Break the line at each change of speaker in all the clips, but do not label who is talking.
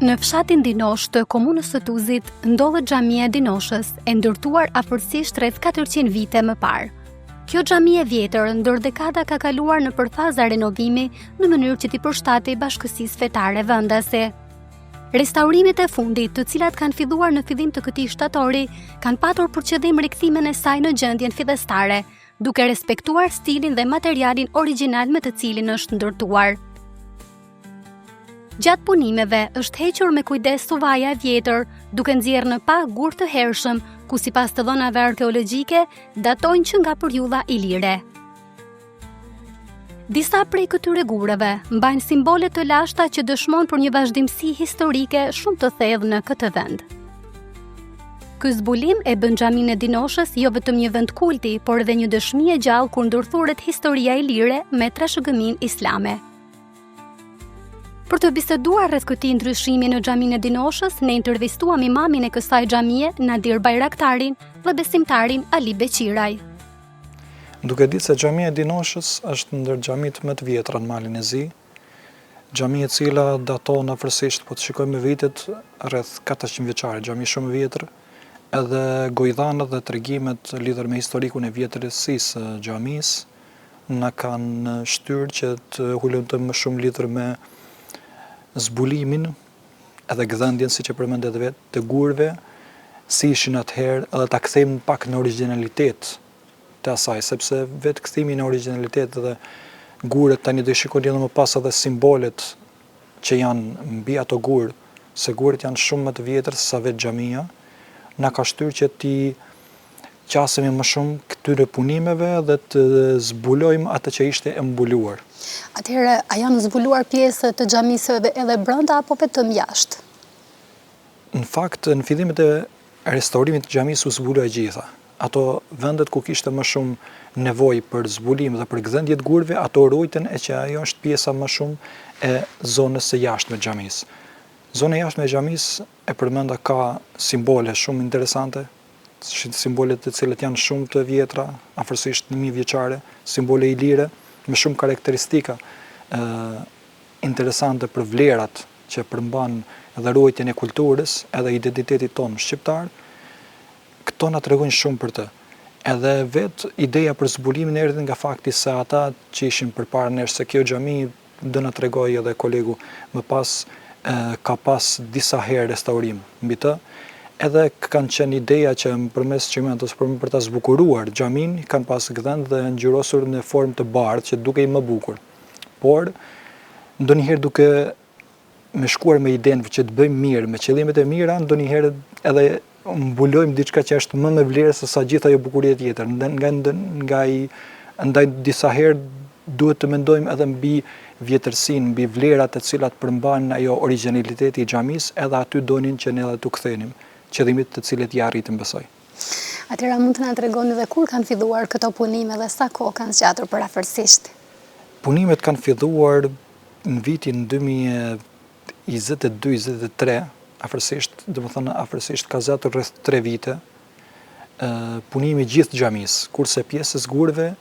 Në fshatin Dinosh të komunës së Tuzit ndodhet xhamia e Dinoshës, e ndërtuar afërsisht rreth 400 vite më parë. Kjo xhami e vjetër ndër dekada ka kaluar në përfaza renovimi në mënyrë që t'i përshtatej bashkësisë fetare vendase. Restaurimet e fundit, të cilat kanë filluar në fillim të këtij shtatori, kanë patur për qëllim rikthimin e saj në gjendjen fillestare, duke respektuar stilin dhe materialin origjinal me të cilin është ndërtuar. Gjatë punimeve është hequr me kujdes suvaja e vjetër, duke nxjerrë në pa gur të hershëm, ku sipas të dhënave arkeologjike datojnë që nga periudha ilire. Disa prej këtyre gureve mbajnë simbole të lashta që dëshmojnë për një vazhdimsi historike shumë të thellë në këtë vend. Ky zbulim e bën xhaminë e Dinoshës jo vetëm një vend kulti, por edhe një dëshmi e gjallë kur ndërthuret historia ilire me trashëgiminë islame. Për të biseduar rreth këtij ndryshimi në xhaminë e Dinoshës, ne intervistuam imamin e kësaj xhamie, Nadir Bajraktarin, dhe besimtarin Ali Beqiraj.
Duke ditë se xhamia e Dinoshës është ndër xhamitë më të vjetra në Malin e Zi, xhami e cila daton afërsisht, po të shikojmë vitet, rreth 400 vjeçare, xhami shumë e vjetër, edhe gojdhanët dhe tregimet lidhur me historikun e vjetërësisë së xhamisë na kanë shtyrë që të ulëm më shumë lidhur me zbulimin edhe gdhendjen, siç e përmendet vetë, të gurëve, si ishin atëherë, edhe ta kthejmë pak në origjinalitet të asaj, sepse vetë kthimi në origjinalitet dhe gurët, tani do i shikoni edhe më pas edhe simbolet që janë mbi ato gurë, se gurët janë shumë më të vjetër se sa vetë xhamia, na ka shtyrë që ti qasemi më shumë këtyre punimeve dhe të zbulojmë atë që ishte e mbuluar.
Atëherë, a janë zbuluar pjesë të xhamisë edhe brenda apo vetëm jashtë?
Në fakt, në fillimet e restaurimit të xhamisë u zbulua e gjitha. Ato vendet ku kishte më shumë nevojë për zbulim dhe për gdhendje të gurëve, ato ruajtën, e që ajo është pjesa më shumë e zonës së jashtme të xhamisë. Zona e jashtme e xhamisë e përmenda ka simbole shumë interesante, simbole të cilët janë shumë të vjetra, afërsisht 1000 vjeçare, simbole ilire me shumë karakteristika interesante për vlerat që përmban edhe ruajtjen e kulturës edhe identitetit tonë shqiptar. Këto na tregojnë shumë për të. Edhe vetë ideja për zbulimin erdhi nga fakti se ata që ishin përpara nesh, se kjo xhami, do na tregoj edhe kolegu më pas, ka pas disa herë restaurim mbi të, edhe kanë qenë ideja që përmes çimentos për ta zbukuruar xhamin, kanë pas gdhënë dhe ngjyrosur në formë të bardhë që dukej më bukur. Por ndonjëherë duke me shkuar me idenë që të bëjmë mirë, me qëllimet e mira, ndonjëherë edhe mbulojmë diçka që është më me vlerë se sa gjithë ajo bukuria tjetër. Ndaj disa herë duhet të mendojmë edhe mbi vjetërsinë, mbi vlerat e cilat përmban ajo origjinaliteti i xhamisë, edhe aty donin që ne t'u kthenim qëllimit të cilët ja arritëm besoj.
Atëra mund të na tregoni dhe kur kanë filluar këto punime dhe sa kohë kanë zgjatur përafërsisht?
Punimet kanë filluar në vitin 2022-23, afërsisht, domethënë afërsisht ka zgjatur rreth 3 vite. Punimi gjithë xhamisë, kurse pjesës gurëve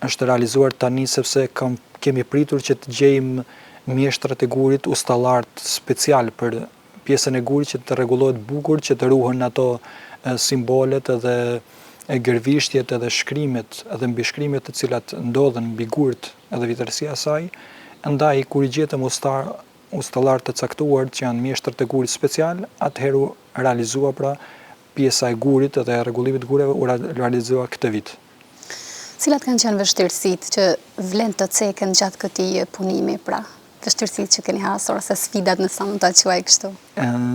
është realizuar tani sepse kemi pritur që të gjejmë mjeshtrat e gurit, ustallartë special për pjesën e gurit që të rregullohet bukur, që të ruhen ato simbolet edhe gërvishtjet edhe shkrimet edhe mbishkrimet të cilat ndodhen mbi gurt edhe vjetërsia e saj. Ndaj kur i gjetëm ustallar të caktuar që janë mjeshtrat e gurit special, atëherë u realizua pra pjesa e gurit edhe rregullimit të gureve u realizua këtë vit.
Cilat kanë qenë vështirësitë që vlen të ceken gjatë këtij punimi pra? Vështirësitë që keni hasur ose sfidat, nëse mund ta quaj kështu?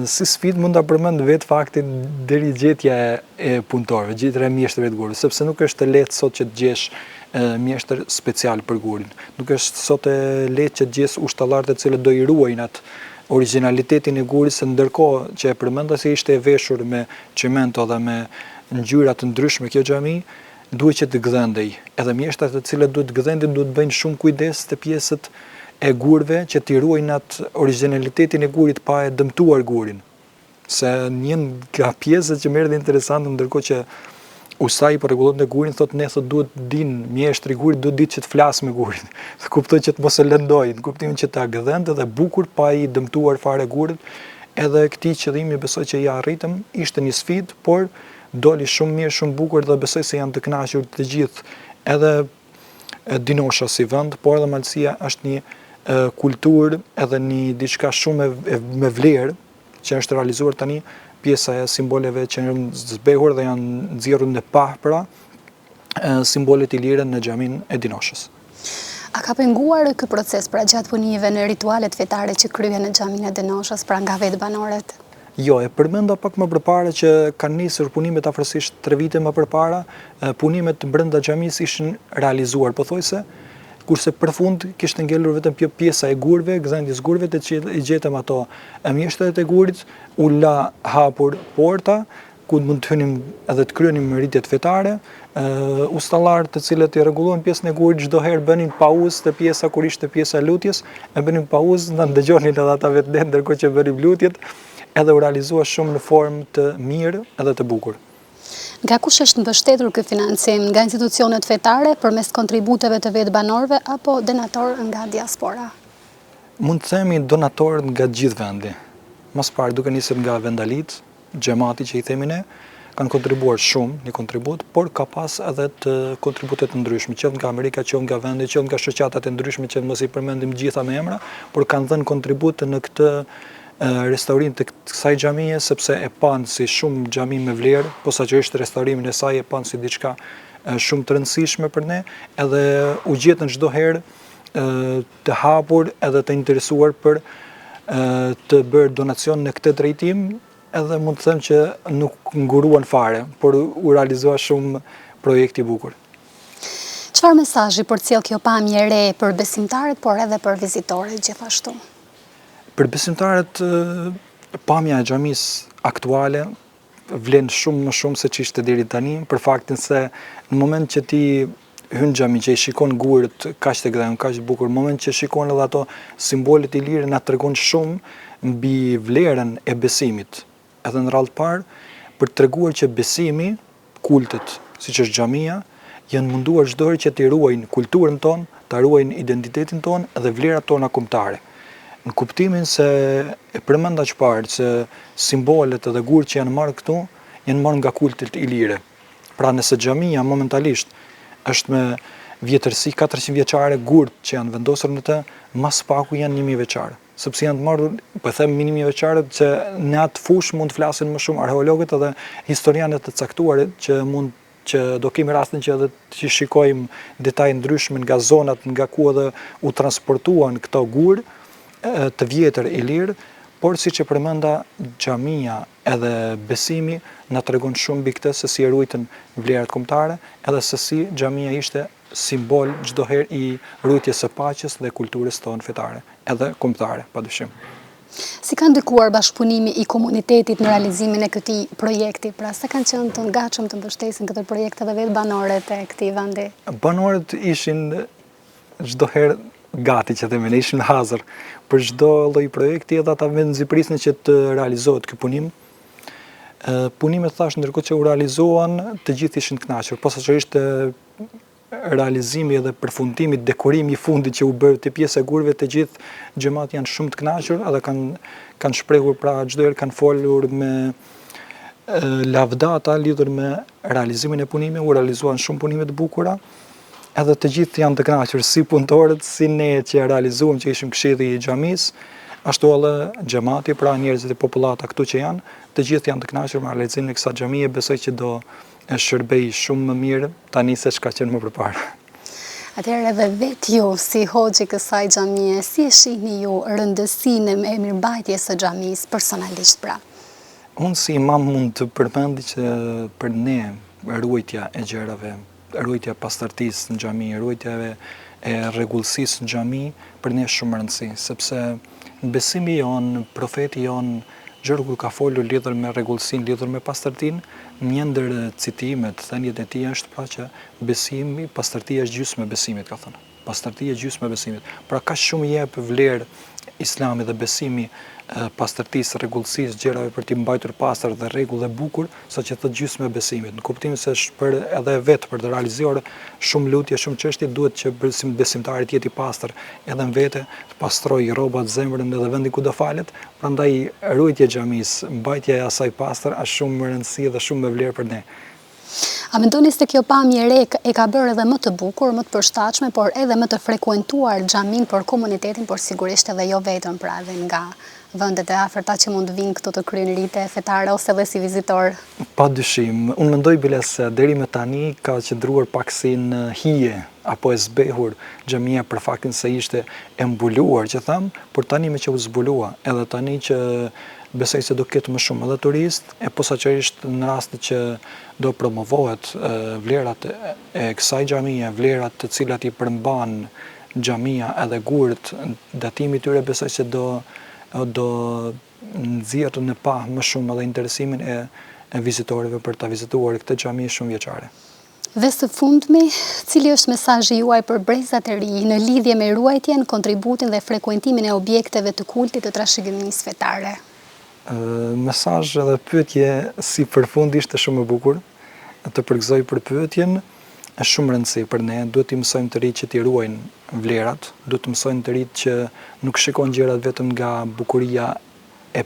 Si sfidë mund ta përmend vetë faktin deri gjetja e punëtorëve, gjetja e mjeshtrave të gurit, sepse nuk është e lehtë sot që të gjesh mjeshtër special për gurin. Nuk është sot e lehtë që të gjesh ushtallar të cilët do i ruajnë atë origjinalitetin e gurit, se ndërkohë që e përmenda se ishte e veshur me çimento dhe me ngjyra të ndryshme kjo xhami, duhet që të gdhendej. Edhe mjeshtrat të cilët duhet të gdhendej duhet bëjnë shumë kujdes te pjesët e gurëve që t'i ruajnë atë origjinalitetin e gurit pa e dëmtuar gurin. Se një nga pjesët që më erdhi interesante, ndërkohë që ustaj për rregullon e gurin, thotë duhet din mjeshtri i gurit, duhet ditë që të flas me gurin. Kuptoj që të mos e lëndojnë, kuptimin që ta gdhendë dhe bukur pa i dëmtuar fare gurit, edhe këtij qëllimi besoj që ja arritëm, ishte një sfidë, por doli shumë mirë, shumë bukur dhe besoj se janë të kënaqur të gjithë, edhe Dinosha si vend, por edhe Malësia është një kulturë edhe një diçka shumë me vlerë që është realizuar tani, pjesa e simboleve që janë zbehur dhe janë nxjerrur në pahpra, simbolet i lire në xhamin e Dinoshës.
A ka penguar ky proces pra gjatë punimeve në ritualet fetare që kryen në xhamin e Dinoshës pra nga vetë banorët?
Jo, e përmenda pak më përpara që kanë nisur punimet afërsisht 3 vite më përpara, punimet brenda xhamisë ishin realizuar pothuajse, kurse për fund kishte ngelur vetëm pjesa e gurëve, gëzendjes gurëve, të i gjetëm ato mjeshtrat e gurit, u la hapur porta, ku mund të hynim edhe të kryenim ritjet fetare, ustallarët të cilët i rregullojnë pjesën e gurit çdo herë bënin pauzë te pjesa kur ishte pjesa e lutjes, e bënin pauzë, na dëgjonin edhe ata vetë ndërkohë që bënim lutjet, edhe u realizua shumë në formë të mirë edhe të bukur.
Nga kush është mbështetur ky financim? Nga institucionet fetare përmes kontributeve të vetë banorëve apo donatorë nga diaspora?
Mund të themi donatorët nga gjithë vendi. Mas parë duke nisur nga vendalit, xhamati që i themi ne, kanë kontribuar shumë, një kontribut, por ka pas edhe të kontributet të ndryshme, qoftë nga Amerika, qoftë nga vendi, qoftë nga shoqatat e ndryshme që mos i përmendim gjitha me emra, por kanë dhënë kontribute në këtë restaurim të kësaj xhamie, sepse e panë si shumë xhami me vlerë, posaçërisht restaurimin e saj e panë si diçka shumë të rëndësishme për ne, edhe u gjetën çdo herë të hapur edhe të interesuar për të bërë donacion në këtë drejtim, edhe mund të them që nuk nguruan fare, por u realizua shumë projekti i bukur.
Çfarë mesazhi përcjell kjo pamje e re për besimtarët, por edhe për vizitorët gjithashtu?
Për besimtarët, pamja e xhamisë aktuale vlen shumë më shumë se ç'ishte deri tani, për faktin se në moment që ti hyn xhami që i shikon gurët kaq të gdhën, kaq të bukur, në moment që shikon edhe ato simbolet i lirë na tregon shumë mbi vlerën e besimit. Edhe në radhë parë për treguar që besimi, kultet, siç është xhamia, janë munduar çdo herë që të ruajnë kulturën tonë, ta ruajnë identitetin tonë dhe vlerat tona kombëtare. Në kuptimin se e përmenda çfarë se simbolet edhe gurët që janë marrë këtu janë marrë nga kultet i lire. Pra nëse xhamia momentalisht është me vjetërsi 400 vjeçare, gurët që janë vendosur në të mas paku janë 1000 vjeçare, sepse janë të marrur, po them 1000 vjeçare që në atë fushë mund të flasin më shumë arheologët edhe historianët të caktuarit që do kemi rastin që edhe të shikojmë detaje ndryshme nga zonat nga ku edhe u transportuan këto gurë të vjetër i lirë, por si që përmenda xhamia edhe besimi na tregon shumë mbi këtë se si e ruajtën vlerat kombëtare, edhe se si xhamia ishte simbol çdo herë i rujtjes së paqes dhe kulturës tonë fetare, edhe kombëtare, padyshim.
Si ka ndikuar bashkëpunimi i komunitetit në realizimin e këtij projekti? Pra sa kanë qenë të ngatshëm të mbështesin këtë projekt edhe vetë banorët e këtij vendi?
Banorët ishin çdo herë gati që themi, ne ishim hazër për çdo lloj projekti edhe ata vetë nxiprisnin që të realizohet ky punim. Punimet thash ndërkohë që u realizuan, të gjithë ishin të kënaqur, posaçërisht realizimi edhe përfundimi, dekorimi i fundit që u bërë te pjesa e gurëve, të gjithë xhamati janë shumë të kënaqur edhe kanë shprehur pra çdo herë kanë folur me lavdata lidhur me realizimin e punimit, u realizuan shumë punime të bukura. Edhe të gjithë janë të kënaqur, si punëtorët, si ne që realizuam që ishim këshilli i xhamisë, ashtu edhe xhamati, pra njerëzit e popullata këtu që janë, të gjithë janë të kënaqur me realizimin e kësaj xhamie, besoj që do shërbej shumë më mirë tani se çka qenë më përpara.
Atëherë edhe vetë ju si hoxhi kësaj xhamie, si e shihni ju rëndësinë e mirëmbajtjes së xhamisë personalisht pra?
Unë si imam mund të përmendi që për ne ruajtja e gjërave, ruajtja pastërtisë në xhami, ruajtja e rregullsisë në xhami për ne shumë rëndësi, sepse besimi jon, profeti jon, gjërë kur ka folur lidhur me rregullsinë, lidhur me pastërtinë, një ndër citimet, thënjet e tij është pra që besimi, pastërtia është gjysmë e besimit, ka thënë. Pastërtia është gjysmë e besimit. Pra ka shumë jep vlerë Islami dhe besimi pastërtisë, rregullsisë, gjërave për t'i mbajtur pastër dhe rregull dhe bukur, saqë thot gjysmë e besimit. Në kuptimin se për edhe vetë për të realizuar shumë lutje, shumë çështje duhet që besimtari të jetë i pastër edhe në vete, të pastrojë rrobat, zemrën edhe vendin ku do falet. Prandaj rujtja e xhamisë, mbajtja e asaj pastër është shumë e rëndësishme dhe shumë e vlerë për ne.
A mendoni se kjo pamje re e ka bërë edhe më të bukur, më të përshtatshme, por edhe më të frekuentuar xhamin për komunitetin, por sigurisht edhe jo vetëm pra edhe nga vendet e afërta që mund të vinë këtu të kryejnë rite fetare ose edhe si vizitor?
Padyshim, unë mendoj bile se deri më tani ka qëndruar pak si në hije apo e zbehur xhamia për faktin se ishte e mbuluar, që tham, por tani me që u zbulua, edhe tani që besoj se do ketë më shumë edhe turist, e posaçërisht në rastin që do promovohet vlerat e kësaj xhamie, vlerat të cilat i përmban xhamia edhe gurët, datimi i tyre besoj se do nxjerrë në pa më shumë edhe interesimin e vizitorëve për ta vizituar këtë xhami shumë vjeçare.
Dhe së fundmi, cili është mesazhi juaj për brezat e ri në lidhje me ruajtjen, kontributin dhe frekuentimin e objekteve të kultit të trashëgimisë fetare?
Mesazh edhe pyetje si përfund ishte shumë e bukur. Të përgëzoj për pyetjen, është shumë rëndësi për ne, duhet të mësojmë të rinjtë që t'i ruajnë vlerat, duhet të mësojmë të rinjtë që nuk shikojnë gjërat vetëm nga bukuria e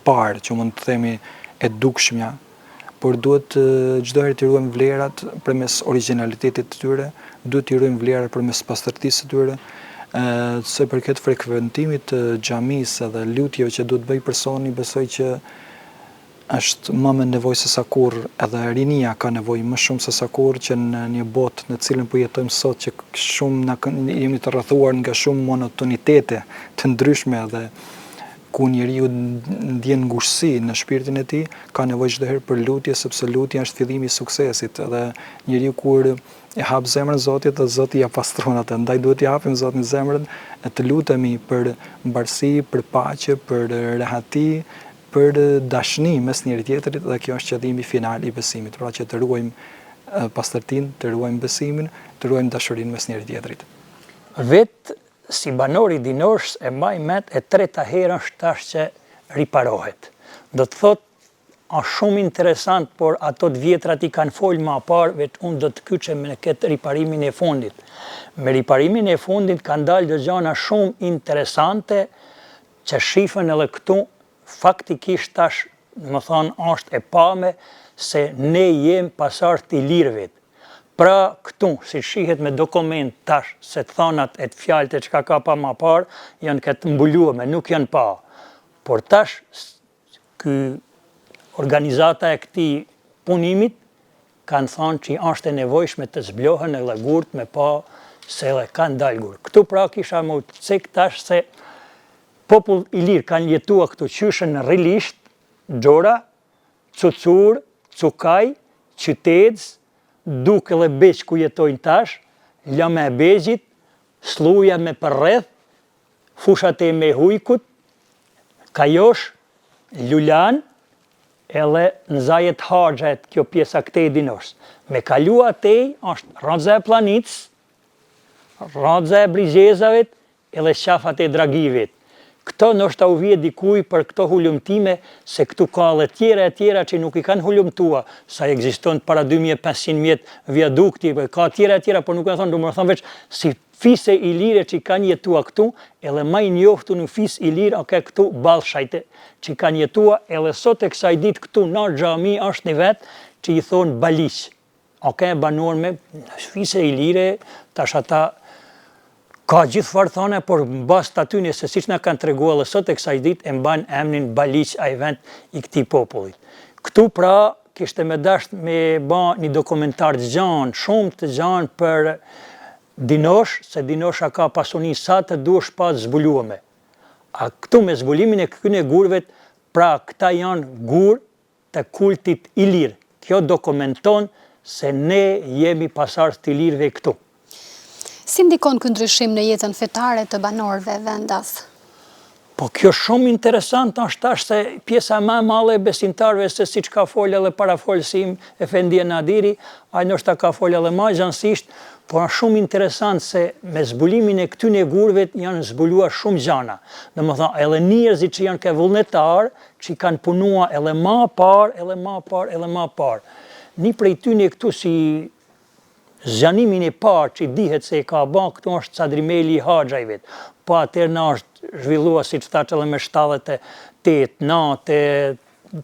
parë, që mund të themi e dukshmja, por duhet çdo herë të ruajmë vlerat përmes origjinalitetit të tyre, duhet të ruajmë vlerat përmes pastërtisë së tyre. Se përket frekuentimit të xhamisë dhe lutjeve që duhet bëj personi, besoj që është më me nevojë se sa kurrë, edhe rinia ka nevojë më shumë se sa kurrë që në një botë në cilën po jetojmë sot, që shumë jemi të rrethuar nga shumë monotonitete të ndryshme dhe ku njeriu ndjen ngushtësi në shpirtin e tij, ka nevojë çdo herë për lutje, sepse lutja është fillimi i suksesit, edhe njeriu kur e hap zemrën Zotit dhe Zoti ja pastron atë. Ndaj duhet t'i japim Zotit zemrën e të lutemi për mbarësi, për paqe, për rehati, për dashni mes njëri tjetrit, dhe kjo është qëllimi final i besimit, pra që të ruajmë pastërtinë, të ruajmë besimin, të ruajmë dashurinë mes njëri tjetrit.
Vetë si banori Dinoshës e mbaj mend e treta herë është tash që riparohet. Do të thotë është shumë interesant, por ato të vjetrat i kanë folë më parë, vetë unë do të kyçem në këtë riparimin e fundit. Me riparimin e fundit kanë dalë dhe gjëra shumë interesante që shifen edhe këtu, faktikisht tash, më thonë, është e pame se ne jem pasardhët i lirëve. Pra këtu, si shihet me dokument tash, se të thonat e të fjalët e çka ka pa më parë, janë këtë mbuluame, nuk janë pa. Por tash, organizata e këtij punimit kanë thonë që është e nevojshme të zblohen edhe gurt me pa se edhe kanë dalë gurt. Këtu pra kisha më cek tash se popull i lirë kanë jetuar këtu qyshën rrilisht, Xhora, Cucur, Cukaj, Qytetës, Duk edhe Beq ku jetojnë tash, Lama e Begjit, Slluja me përreth, fushat e Mehujkut, Kajosh, Lulan, edhe në zajet Harxhet, kjo pjesa këtej Dinoshës. Me kalu atej është Radza e Planicës, Radza e Brigjezavet, edhe qafat e Dragivit. Këto nështë u vje dikuj për këto hulumtime, se këtu ka edhe tjera që nuk i kanë hulumtua, sa ekziston para 2500 vjetë viadukti, ka tjera, por nuk e thonë, du më thonë veç si fise i lire që i kanë jetua këtu, edhe ma i njoftu në fis i lirë, oke këtu Ballshajte që i kanë jetua, edhe sot e kësaj dit këtu në xhami është një vetë që i thonë Baliq. Oke banor me fise i lire, tash ata ka gjithë farë thone, por në bas të atyne se si që nga kanë tregua dhe sot e kësaj dit e mban emnin Baliq a i vend i këti popullit. Këtu pra kishte me dasht me ba një dokumentar të gjanë, shumë të gjanë për Dinosh, se Dinosha ka pasuni sa të duesh pa të zbuluame. A këtu me zbulimin e këtyne gurvet, pra këta janë gur të kultit i lirë. Kjo dokumenton se ne jemi pasardhë të lirëve këtu.
Si ndikon ky ndryshim në jetën fetare të banorëve vendas?
Po kjo shumë interesant është tash se pjesa më e madhe e besimtarëve se siç ka folë edhe parafolësim Efendi Nadiri, ai ndoshta ka folë edhe më gjansisht, por është shumë interesant se me zbulimin e këtyre gurëve janë zbuluar shumë gjana. Domethënë edhe njerëzit që janë vullnetar, që kanë punuar edhe më parë. Një prej tyre këtu si zgjanimin e parë që dihet se e ka bën këtu është Sadrimeli i Haxhajve. Po atëherë na është zhvillua, si që thash edhe me 78, 9,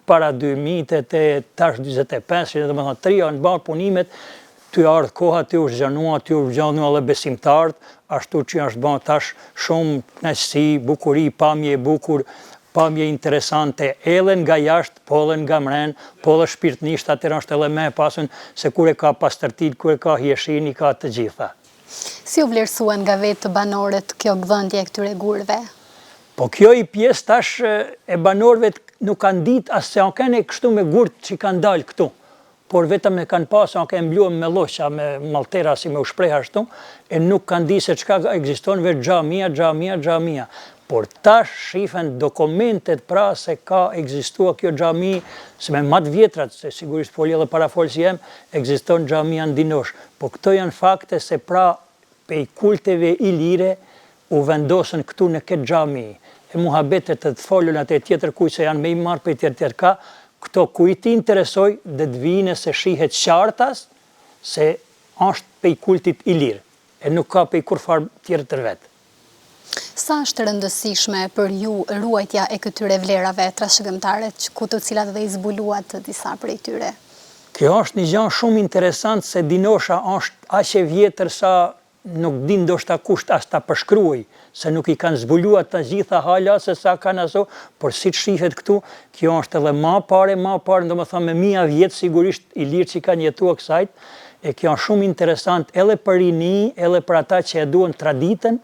para 2000, tash 25, dhe më thënë 3 janë bërë punimet, ty ardhë koha, ty u zgjanua, ty u zgjanua edhe besimtarët, ashtu që është bërë tash shumë kënaqësi, bukuri, pamje e bukur, pamje interesante, edhe nga jashtë, po edhe nga mren, po edhe shpirtnisht, atëherë është edhe me pasën se kur e ka pastërtit, kur e ka hieshini, ka të gjitha.
Si u vlerësuan nga vetë banorët kjo gdhëndje e këtyre gurëve?
Po kjo i pjesë tash e banorëve nuk kanë ditë as se anë kështu me gurët që kanë dalë këtu, por vetëm e kanë pasë anë mbluar me lloqa, me maltera, si me u shpreh ashtu, e nuk kanë ditë se çka ekziston vetë xhamia. Por tash shifen dokumentet pra se ka ekzistuar kjo xhami, se me matë vjetrat, se sigurisht folje edhe parafolës jem, ekziston xhamia në Dinosh. Po këto janë fakte se pra pej kulteve ilire u vendosën këtu në këtë xhami. E muhabetet të folën atë tjetër kuj se janë me i marë për tjetër ka, këto kuj ti interesoj dhe të vine se shihet qartas se është pej kultit ilir, e nuk ka pej kur farë tjetër të vetë.
Sa është rëndësishme për ju ruajtja e këtyre vlerave trashëgimtare, ku të cilat dhe i zbuluat disa prej tyre?
Kjo është një gjë shumë interesant se Dinosha është aq e vjetër sa nuk din ndoshta kusht as ta përshkruaj, se nuk i kanë zbuluar të gjitha hala se sa kanë aso, por si shihet këtu, kjo është edhe më parë, domethënë me mija vjet sigurisht i lirë që kanë jetuar kësajt, e kjo është shumë interesant edhe për rini, edhe për ata që e duan traditën,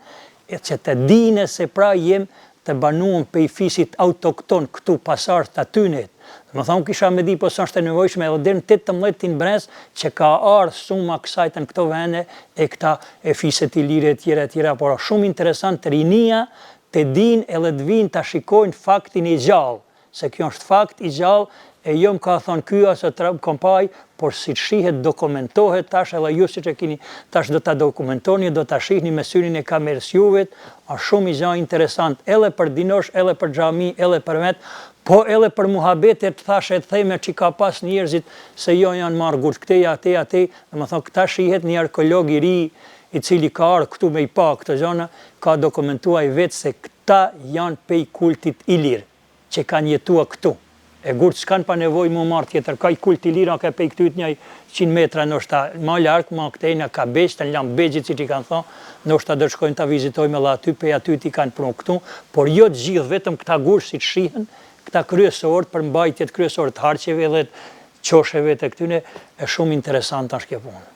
e që të dine se pra jem të banuam për i fisit autokton këtu pasartë të atynet. Më thonë kisha me di, po së është e nevojshme edhe dhe në 18 brez që ka ardhë suma kësajtë në këto vene e këta e fiset i lire e tjera, por shumë interesant të rinia të din edhe të vinë të shikojnë faktin i gjallë, se kjo është fakt i gjallë e jo më ka thonë kjo asë të kompaj, por si të shihet dokumentohet tash edhe ju si që kini tash do të dokumentoni, do të shihni me syrin e kamerës juvet, a shumë i gjallë interesant edhe për Dinosh, edhe për xhami, edhe për vetë, po edhe për muhabetet thashe të theme që ka pas njerëzit se jo janë marrë gurt këteja, ate, dhe më thonë këta shihet një arkeolog i ri i cili ka ardhë këtu me i pa këtë gjona, ka dokumentuar i vetë se këta janë pej kultit ilir, që kanë jetua këtu. E gurt s'kanë pa nevoj mu marrë tjetër, ka i kult ilir, ka pej këtu një 100 metra, nështë ma larkë, ma këtejna ka beqë, të lamë begjit, si që kanë thonë, nështë të shkojnë të vizitojme edhe aty, pej aty ti kanë prunë këtu, por jo të gjithë, vetëm këta gurë si të shihen, këta kryesorët për mbajtjet kryesorët të harqeve dhe qosheve të këtyne, e shumë interesant është kjo punë.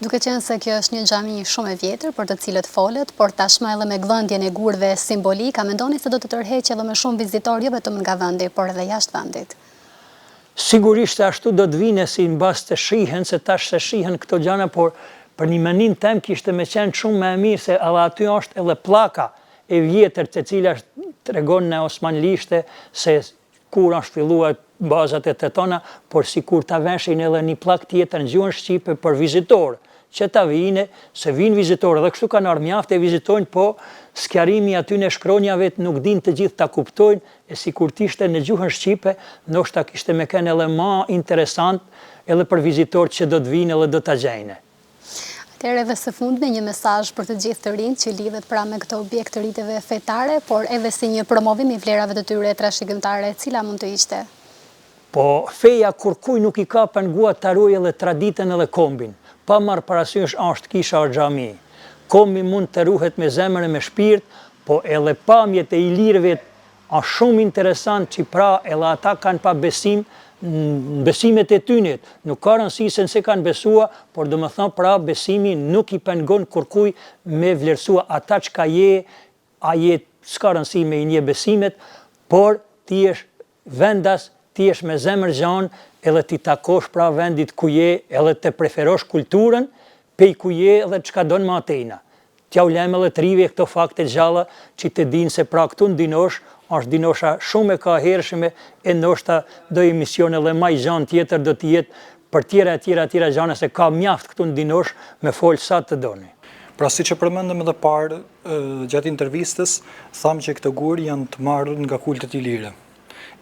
Duke qenë se kjo është një xhami shumë e vjetër për të cilët folet, por tashmë edhe me gdhëndjen e gurëve simbolike, a mendoni se do të tërheqë edhe me shumë vizitorë jo vetëm nga vendi, por edhe jashtë vendit?
Sigurisht ashtu do të vine si në bas të shihen, se tash se shihen këto gjana, por për një menin tem kishte me qenë shumë me mirë, se edhe aty është edhe plaka e vjetër të cila tregon në osmanlishte se kur është filluar bazat e tetona, por si kur ta veshin edhe një plak tjetër në gjuhën shqipe për vizitorë, që ta vine, se vinë vizitorë, dhe kështu kanë ardhur mjaft e vizitojnë, po skjarimi aty në shkronjave nuk din të gjithë ta kuptojnë, e si kur t'ishte në gjuhën shqipe, ndoshta kishte me kënë edhe ma interesant edhe për vizitorët që do të vinë edhe do t'a gjejnë.
Atëherë edhe së fundmi një mesazh për të gjithë të rinj që lidhet pra me këto objekte të riteve fetare, por edhe si një promovim i vlerave të tyre trashëgimtare, cila mund të ishte?
Po feja kurkuj nuk i ka penguar të ruaj edhe traditën edhe kombin. Pa marrë parasysh është kisha o xhami. Kombi mund të ruhet me zemër e me shpirt, po edhe pamjet e ilirëve është shumë interesant që pra edhe ata kanë pa besim në besimet e tynet. Nuk ka rëndësi se nëse kanë besua, por do më thonë pra besimi nuk i pengon kurkuj me vlerësua ata që ka je s'ka rëndësi me i një besimet, por ti jesh vendas, ti jesh me zemër gjanë, edhe ti takosh pra vendit ku je, edhe të preferosh kulturën, pej ku je edhe që ka donë ma atejna. t'ja u lem edhe trive këto fakte gjalla që të dinë se pra këtu në dinosh, është dinosha shumë e ka hershme e ndoshta do emisione edhe maj gjanë tjetër do t'jetë për tjera gjane se ka mjaft këtu në dinosh me folë sa të doni.
Pra si që përmendëm edhe parë, gjatë intervistës, thamë që këtë gurë janë të marrë nga kultet ilire.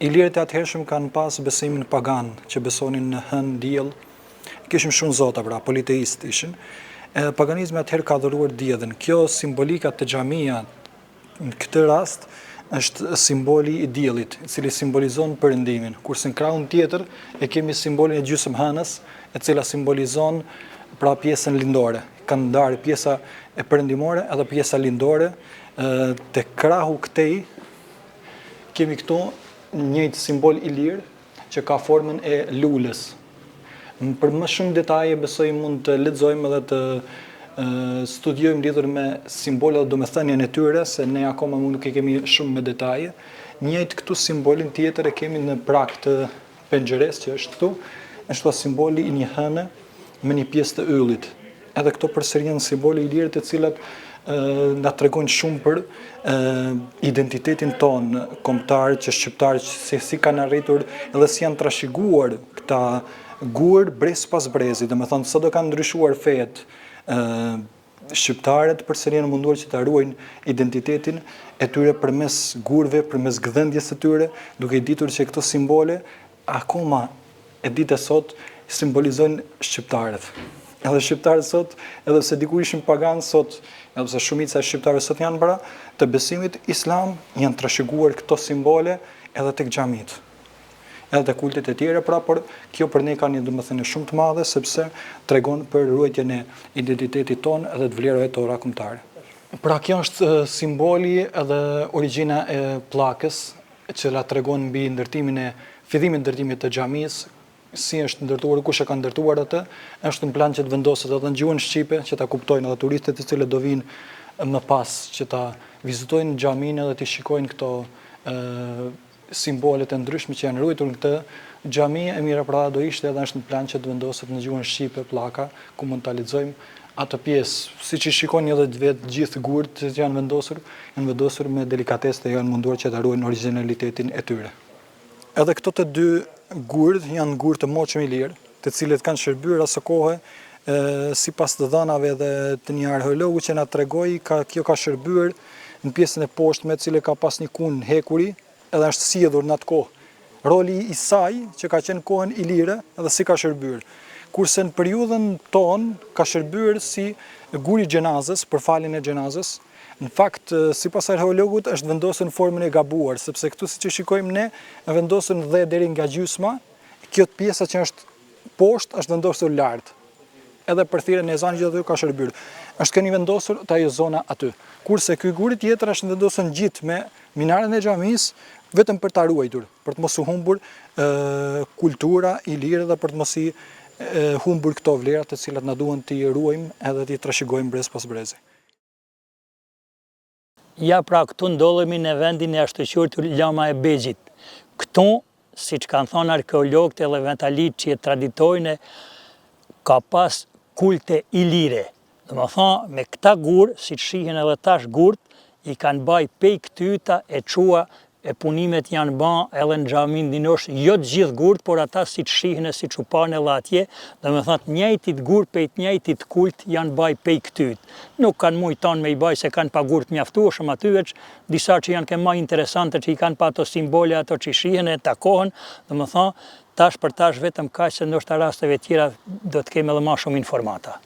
Ilirët e atëhershëm kanë pas besimin pagan, që besonin në hën, diell, kishim shumë zota, pra, politeist ishin. Paganizmi atëherë ka adhuruar diellin. Kjo simbolika të xhamia në këtë rast është simboli i diellit, i cili simbolizon perëndimin. Kurse në krahun tjetër e kemi simbolin e gjysmë hënës, e cila simbolizon pra pjesën lindore. Kanë ndarë pjesa e perëndimore edhe pjesa lindore. Te krahu këtej kemi këtu njëjtë simbol i lirë që ka formën e lulës. Për më shumë detaje besoj mund të lexojmë edhe të studiojmë lidhur me simbolet dhe domethënien e tyre, se ne akoma nuk e kemi shumë me detaje. Njëjtë këtu simbolin tjetër e kemi në prag të penxheres që është këtu, është simboli i një hëne me një pjesë të yllit. Edhe këto përsëri janë simbole i lirë të cilat na tregojnë shumë për identitetin tonë kombëtar, që shqiptarë se si kanë arritur edhe si janë trashëguar këta gurë brez pas brezi, domethënë sa do kanë ndryshuar fejet shqiptarët përsëri janë munduar që ta ruajnë identitetin e tyre përmes gurëve, përmes gdhendjes së tyre, duke i ditur që këto simbole akoma e ditë sot simbolizojnë shqiptarët. Edhe shqiptarët sot, edhe pse diku ishin paganë sot, edhe pse shumica e shqiptarëve sot janë pra të besimit islam, janë trashëguar këto simbole edhe tek xhamit. Edhe të kultet e tjera, pra, por kjo për ne ka një domethënie shumë të madhe, sepse tregon për ruajtjen e identitetit tonë edhe të vlerave tona kombëtare. Pra kjo është simboli edhe origjina e pllakës, e cila tregon mbi fillimin e ndërtimit të xhamisë, si është ndërtuar, kush e ka ndërtuar atë, është në plan që të vendoset edhe në gjuhën shqipe, që ta kuptojnë edhe turistët të cilët do vinë më pas, që ta vizitojnë xhaminë edhe të shikojnë këto simbolet e ndryshme që janë ruajtur në këtë xhami. E mira pra do ishte edhe është në plan që të vendoset në gjuhën shqipe pllaka, ku mund ta lexojmë atë pjesë, siç i shikoni edhe vetë gjithë gurët që janë vendosur me delikatesë dhe janë munduar që ta ruajnë origjinalitetin e tyre. Edhe këto të dy gurët janë gurë të moçëm i lirë, të cilët kanë shërbyer asë kohë, sipas të dhënave dhe të një arheologu që na tregoi, kjo ka shërbyer në pjesën e poshtme, e cila ka pas një kunë hekuri, edhe është sjedhur në atë kohë. Roli i saj që ka qenë kohën ilire edhe si ka shërbyer. Kurse në periudhën tonë ka shërbyer si guri i xhenazës, për faljen e xhenazës. Në fakt, sipas arheologut, është vendosur në formën e gabuar, sepse këtu siç e shikojmë ne, është vendosur dhe deri nga gjysma, kjo pjesa që është poshtë është vendosur lart. Edhe për thirrjen e ezanit gjithë aty ka shërbyer. Është keni vendosur të ajo zona aty. Kurse ky guri tjetër është vendosur gjithë me minaren e xhamisë, vetëm për ta ruajtur, për të mos u humbur kultura i lirë dhe për të mos i humbur këto vlera të cilat na duhen t'i ruajmë edhe t'i trashëgojmë brez pas brezi.
Ja pra këtu ndodhemi në vendin e ashtuquartur Lama e Bexhit. Këtu, siç kanë thënë arkeologët edhe eventalitë që traditojnë, ka pas kulte ilire. Domethënë me këta gurë, siç shihen edhe tash gurët, i kanë baj pej këtyta e qua e punimet janë ban edhe në xhamin dinosh, jo të gjithë gurët, por ata si të shihen e si që panë edhe atje, dhe me thëtë njëjtit gurë pej të njëjtit kult janë baj pej këtyt. Nuk kanë mujton me i baj se kanë pa gurët mjaftueshëm aty veç, disa që janë ke ma interesante që i kanë pa ato simbole, ato që shihen e takohen, dhe me thënë, tash për tash vetëm kaq se ndoshta rasteve tjera do të kemi edhe ma shumë informata.